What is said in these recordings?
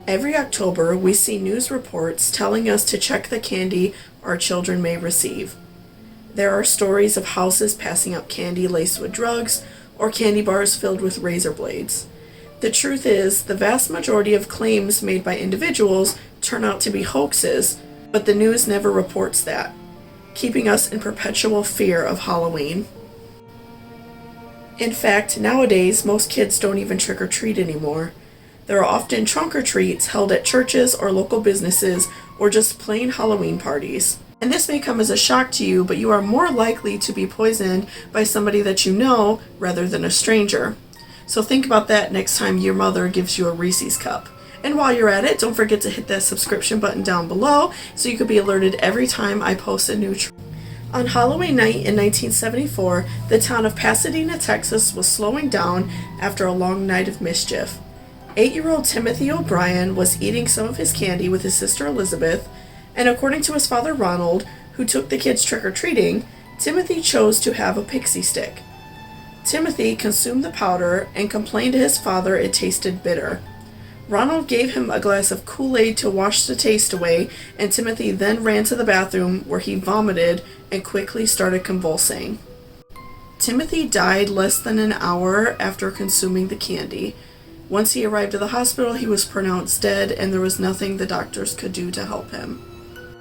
Every October, we see news reports telling us to check the candy our children may receive. There are stories of houses passing out candy laced with drugs or candy bars filled with razor blades. The truth is, the vast majority of claims made by individuals turn out to be hoaxes, but the news never reports that, keeping us in perpetual fear of Halloween. In fact, nowadays, most kids don't even trick or treat anymore. There are often trunk or treats held at churches or local businesses or just plain Halloween parties. And this may come as a shock to you, but you are more likely to be poisoned by somebody that you know rather than a stranger. So think about that next time your mother gives you a Reese's cup. And while you're at it, don't forget to hit that subscription button down below so you can be alerted every time I post a new On Halloween night in 1974, the town of Pasadena, Texas was slowing down after a long night of mischief. 8-year-old Timothy O'Bryan was eating some of his candy with his sister Elizabeth, and according to his father Ronald, who took the kids trick-or-treating, Timothy chose to have a Pixie Stick. Timothy consumed the powder and complained to his father it tasted bitter. Ronald gave him a glass of Kool-Aid to wash the taste away, and Timothy then ran to the bathroom where he vomited and quickly started convulsing. Timothy died less than an hour after consuming the candy. Once he arrived at the hospital, he was pronounced dead, and there was nothing the doctors could do to help him.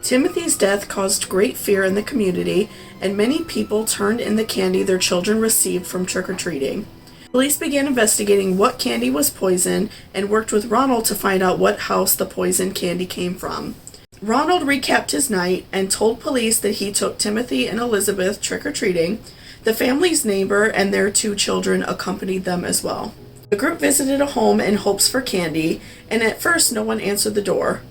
Timothy's death caused great fear in the community, and many people turned in the candy their children received from trick-or-treating. Police began investigating what candy was poison and worked with Ronald to find out what house the poisoned candy came from. Ronald recapped his night and told police that he took Timothy and Elizabeth trick-or-treating. The family's neighbor and their 2 children accompanied them as well. The group visited a home in hopes for candy, and at first no one answered the door.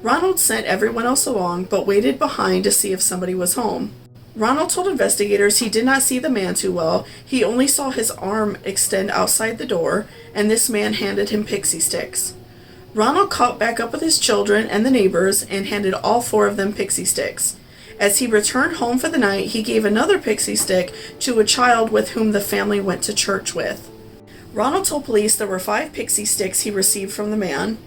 Ronald sent everyone else along, but waited behind to see if somebody was home. Ronald told investigators he did not see the man too well. He only saw his arm extend outside the door, and this man handed him Pixie Stix. Ronald caught back up with his children and the neighbors and handed all 4 of them Pixie Stix. As he returned home for the night, he gave another Pixie Stick to a child with whom the family went to church with. Ronald told police there were 5 Pixie Stix he received from the man.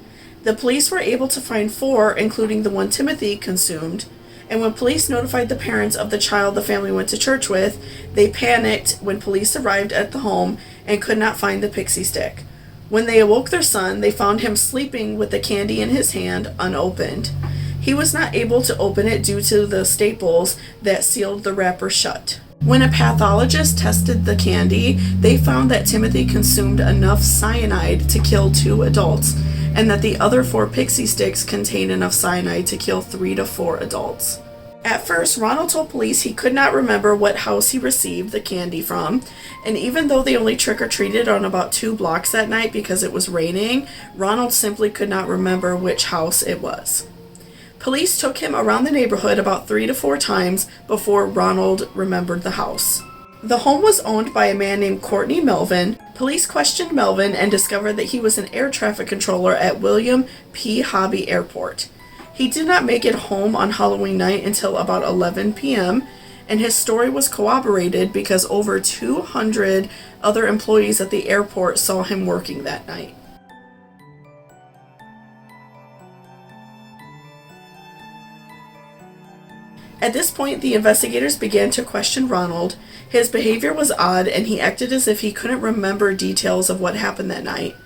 The police were able to find 4, including the one Timothy consumed, and when police notified the parents of the child the family went to church with, they panicked when police arrived at the home and could not find the Pixie Stick. When they awoke their son, they found him sleeping with the candy in his hand, unopened. He was not able to open it due to the staples that sealed the wrapper shut. When a pathologist tested the candy, they found that Timothy consumed enough cyanide to kill 2 adults, and that the other 4 Pixie Stix contained enough cyanide to kill 3 to 4 adults. At first, Ronald told police he could not remember what house he received the candy from, and even though they only trick-or-treated on about 2 blocks that night because it was raining, Ronald simply could not remember which house it was. Police took him around the neighborhood about 3 to 4 times before Ronald remembered the house. The home was owned by a man named Courtney Melvin. Police questioned Melvin and discovered that he was an air traffic controller at William P. Hobby Airport. He did not make it home on Halloween night until about 11 p.m., and his story was corroborated because over 200 other employees at the airport saw him working that night. At this point, the investigators began to question Ronald. His behavior was odd, and he acted as if he couldn't remember details of what happened that night.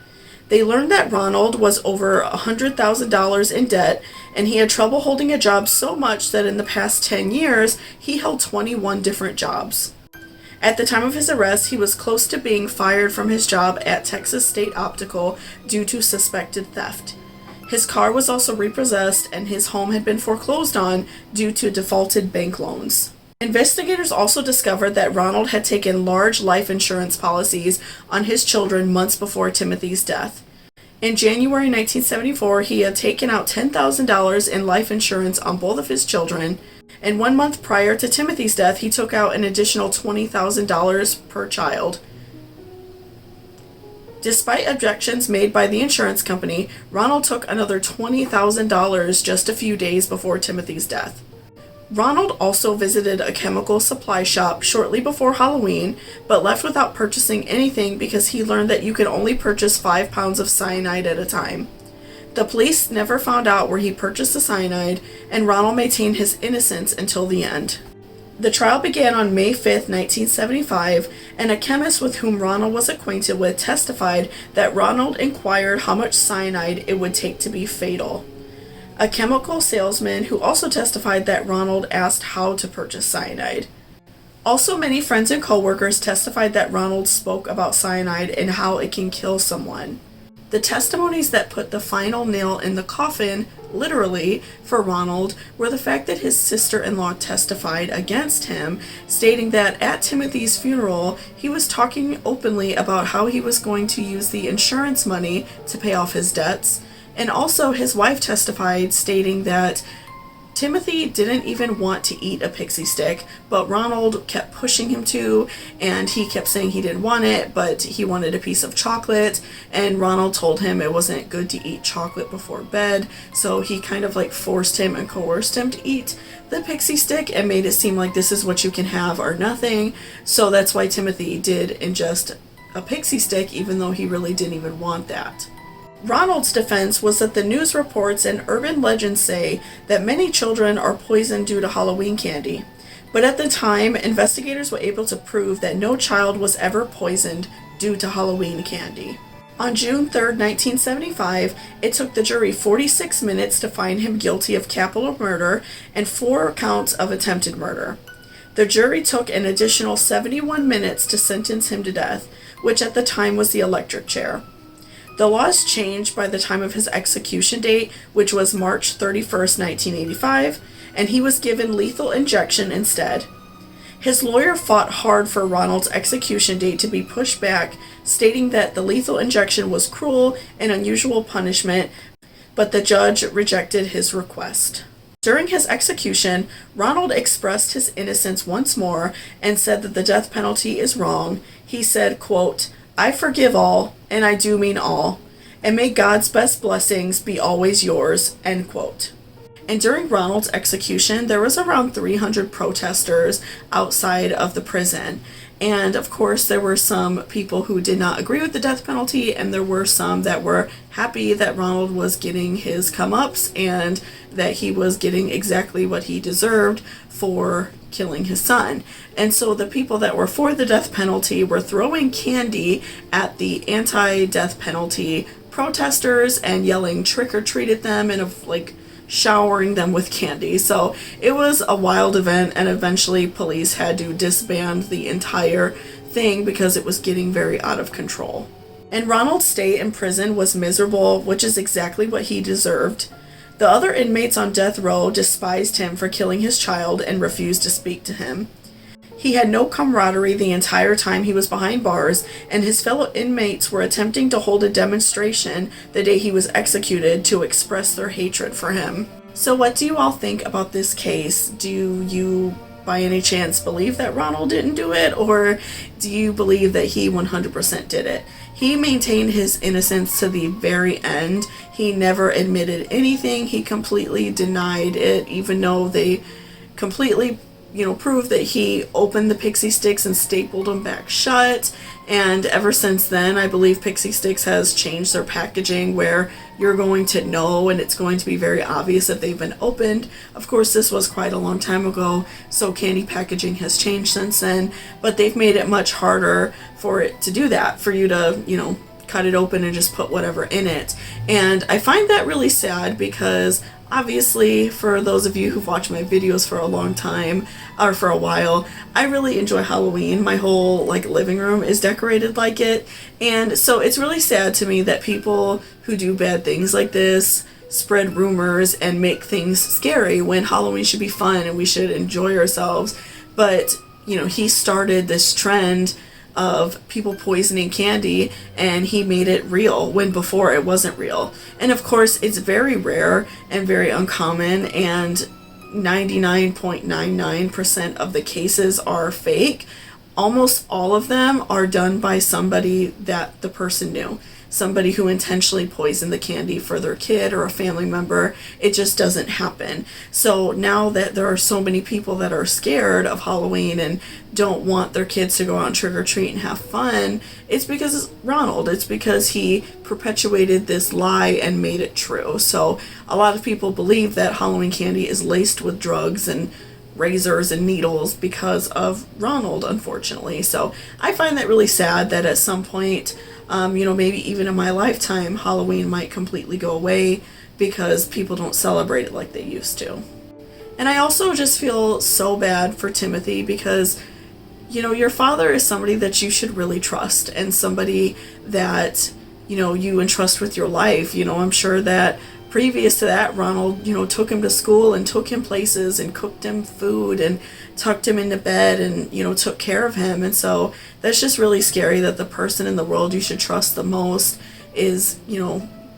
They learned that Ronald was over $100,000 in debt, and he had trouble holding a job so much that in the past 10 years, he held 21 different jobs. At the time of his arrest, he was close to being fired from his job at Texas State Optical due to suspected theft. His car was also repossessed, and his home had been foreclosed on due to defaulted bank loans. Investigators also discovered that Ronald had taken large life insurance policies on his children months before Timothy's death. In January 1974, he had taken out $10,000 in life insurance on both of his children, and 1 month prior to Timothy's death, he took out an additional $20,000 per child. Despite objections made by the insurance company, Ronald took another $20,000 just a few days before Timothy's death. Ronald also visited a chemical supply shop shortly before Halloween, but left without purchasing anything because he learned that you could only purchase 5 pounds of cyanide at a time. The police never found out where he purchased the cyanide, and Ronald maintained his innocence until the end. The trial began on May 5, 1975, and a chemist with whom Ronald was acquainted with testified that Ronald inquired how much cyanide it would take to be fatal. A chemical salesman who also testified that Ronald asked how to purchase cyanide. Also, many friends and coworkers testified that Ronald spoke about cyanide and how it can kill someone. The testimonies that put the final nail in the coffin, literally, for Ronald were the fact that his sister-in-law testified against him, stating that at Timothy's funeral, he was talking openly about how he was going to use the insurance money to pay off his debts, and also his wife testified, stating that Timothy didn't even want to eat a pixie stick, but Ronald kept pushing him to, and he kept saying he didn't want it, but he wanted a piece of chocolate, and Ronald told him it wasn't good to eat chocolate before bed, so he kind of like forced him and coerced him to eat the pixie stick and made it seem like this is what you can have or nothing, so that's why Timothy did ingest a pixie stick even though he really didn't even want that. Ronald's defense was that the news reports and urban legends say that many children are poisoned due to Halloween candy, but at the time, investigators were able to prove that no child was ever poisoned due to Halloween candy. On June 3, 1975, it took the jury 46 minutes to find him guilty of capital murder and 4 counts of attempted murder. The jury took an additional 71 minutes to sentence him to death, which at the time was the electric chair. The laws changed by the time of his execution date, which was March 31st, 1985, and he was given lethal injection instead. His lawyer fought hard for Ronald's execution date to be pushed back, stating that the lethal injection was cruel and unusual punishment, but the judge rejected his request. During his execution, Ronald expressed his innocence once more and said that the death penalty is wrong. He said, quote, "I forgive all, and I do mean all, and may God's best blessings be always yours," end quote. And during Ronald's execution, there was around 300 protesters outside of the prison. And of course, there were some people who did not agree with the death penalty, and there were some that were happy that Ronald was getting his come-ups and that he was getting exactly what he deserved for killing his son. And so the people that were for the death penalty were throwing candy at the anti-death penalty protesters and yelling trick or treat at them and showering them with candy. So it was a wild event, and eventually police had to disband the entire thing because it was getting very out of control. And Ronald's stay in prison was miserable, which is exactly what he deserved. The other inmates on death row despised him for killing his child and refused to speak to him. He had no camaraderie the entire time he was behind bars, and his fellow inmates were attempting to hold a demonstration the day he was executed to express their hatred for him. So what do you all think about this case? Do you by any chance believe that Ronald didn't do it, or do you believe that he 100% did it? He maintained his innocence to the very end. He never admitted anything. He completely denied it, even though they completely proved that he opened the Pixie Stix and stapled them back shut. And ever since then, I believe Pixie Stix has changed their packaging where you're going to know and it's going to be very obvious if they've been opened. Of course, this was quite a long time ago, so candy packaging has changed since then, but they've made it much harder for it to do that, for you to, cut it open and just put whatever in it. And I find that really sad because obviously, for those of you who've watched my videos for a long time, or for a while, I really enjoy Halloween. My whole living room is decorated like it, and so it's really sad to me that people who do bad things like this spread rumors and make things scary when Halloween should be fun and we should enjoy ourselves. But he started this trend of people poisoning candy, and he made it real when before it wasn't real. And of course, it's very rare and very uncommon, and 99.99% of the cases are fake. Almost all of them are done by somebody that the person knew. somebody who intentionally poisoned the candy for their kid or a family member. It just doesn't happen. So now that there are so many people that are scared of Halloween and don't want their kids to go out and trick or treat and have fun, it's because Ronald. It's because he perpetuated this lie and made it true. So a lot of people believe that Halloween candy is laced with drugs and razors and needles because of Ronald, unfortunately. So I find that really sad that at some point, maybe even in my lifetime, Halloween might completely go away because people don't celebrate it like they used to. And I also just feel so bad for Timothy because, your father is somebody that you should really trust and somebody that, you entrust with your life. I'm sure that previous to that, Ronald, took him to school and took him places and cooked him food and tucked him into bed and, took care of him. And so that's just really scary that the person in the world you should trust the most is,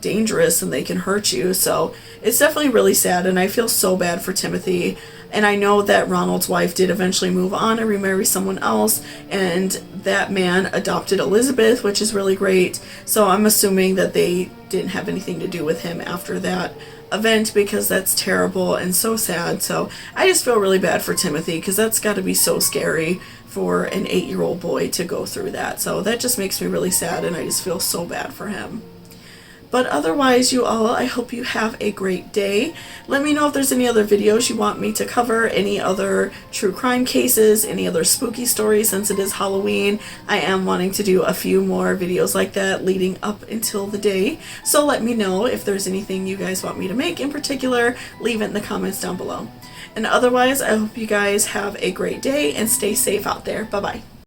dangerous and they can hurt you. So it's definitely really sad, and I feel so bad for Timothy. And I know that Ronald's wife did eventually move on and remarry someone else, and that man adopted Elizabeth, which is really great. So I'm assuming that they didn't have anything to do with him after that event, because that's terrible and so sad. So I just feel really bad for Timothy because that's got to be so scary for an 8-year-old boy to go through that. So that just makes me really sad, and I just feel so bad for him. But otherwise, you all, I hope you have a great day. Let me know if there's any other videos you want me to cover, any other true crime cases, any other spooky stories. Since it is Halloween, I am wanting to do a few more videos like that leading up until the day. So let me know if there's anything you guys want me to make in particular. Leave it in the comments down below. And otherwise, I hope you guys have a great day and stay safe out there. Bye-bye.